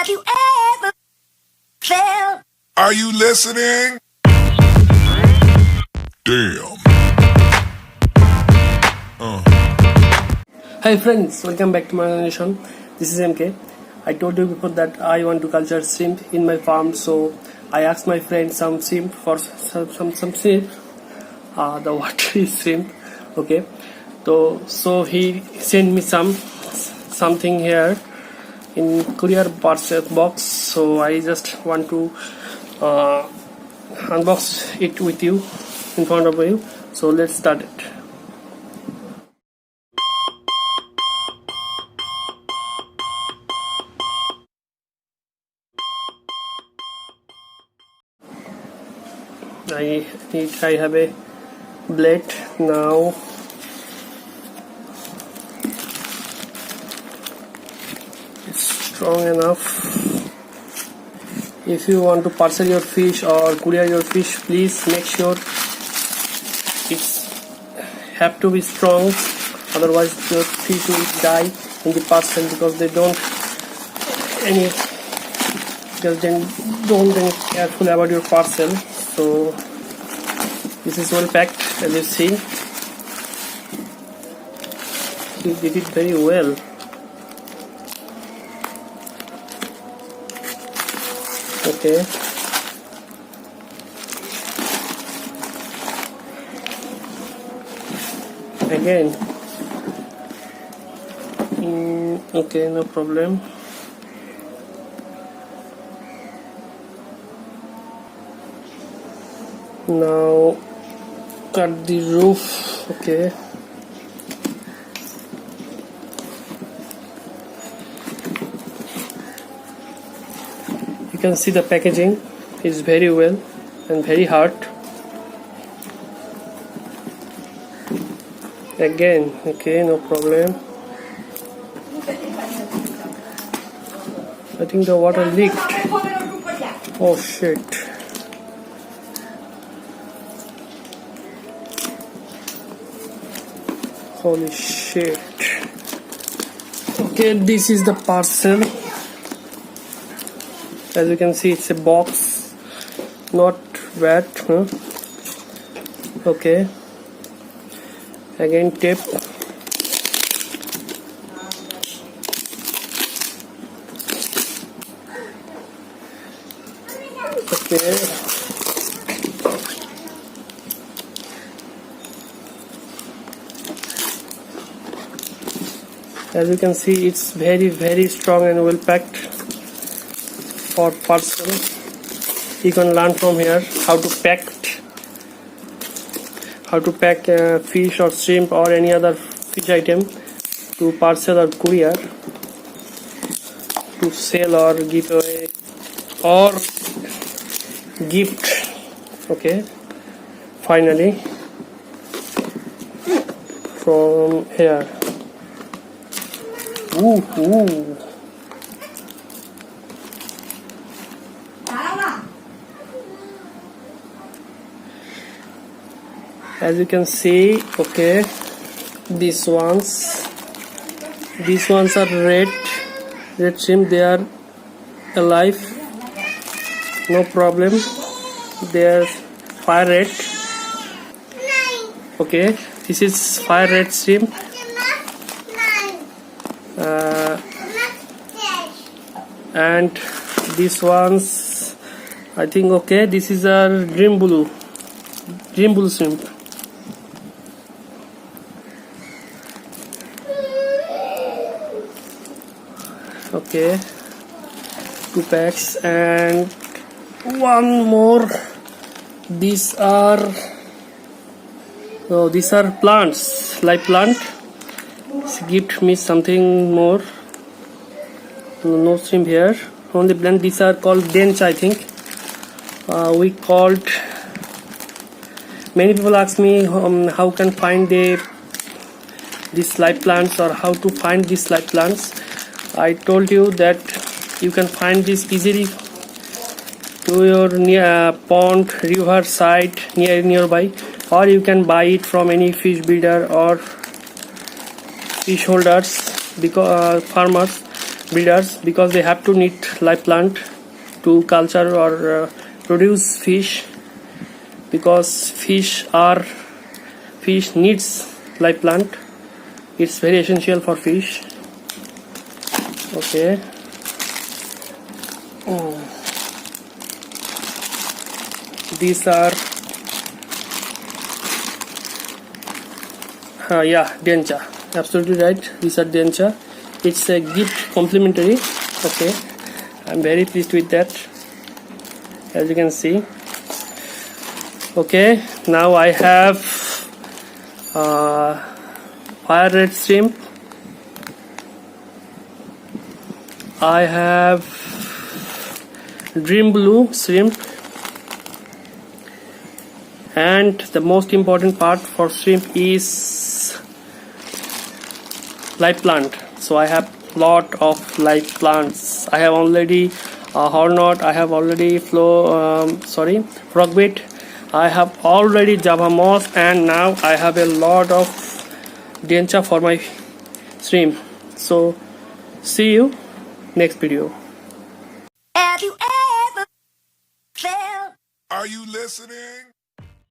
Have you ever felt? Are you listening? Damn. Hi friends, welcome back to my nation. This is MK. I told you before that I want to culture shrimp in my farm, so I asked my friend some shrimp for some shrimp. The water is shrimp. Okay, so he sent me something here in courier parcel box. So I just want to unbox it with you in front of you. So let's start it. I have a blade now. It's strong enough. If you want to parcel your fish or courier your fish, please make sure it's have to be strong, otherwise your fish will die in the parcel because they don't careful about your parcel. So this is well packed, as you see. He did it very well. Okay. Again. Okay, no problem. Now cut the roof. Okay. You can see the packaging is very well and very hard. Again, okay, no problem. I think the water leaked. Oh shit. Holy shit. Okay, this is the parcel. As you can see, it's a box, not wet. Okay. Again, tape. Okay. As you can see, it's very strong and well packed for parcel. You can learn from here how to pack fish or shrimp or any other fish item to parcel or courier to sell or give away or gift. Okay, finally from here. Ooh. As you can see, okay, these ones are red shrimp. They are alive, no problem. They are fire red. Okay, this is fire red shrimp. And these ones, I think, okay, this is a dream blue shrimp. Okay, 2 packs and one more. These are plants, live plant. She gave me something more. No shrimp here, only plant. These are called dench, I think. We called. Many people ask me how can find these live plants or how to find these live plants. I told you that you can find this easily to your pond, river side nearby, or you can buy it from any fish breeder or fish holders, because farmers. breeders, because they have to need live plant to culture or produce fish, because fish needs live plant. It's very essential for fish. Okay. These are dencha. Absolutely right. These are dencha. It's a gift complimentary. Okay, I'm very pleased with that, as you can see. Okay, now I have fire red shrimp. I have dream blue shrimp, and the most important part for shrimp is live plant. So I have lot of live plants. I have already hornot, I have already frogweed, I have already java moss, and now I have a lot of dencha for my shrimp. So see you next video. Have you ever felt? Are you listening?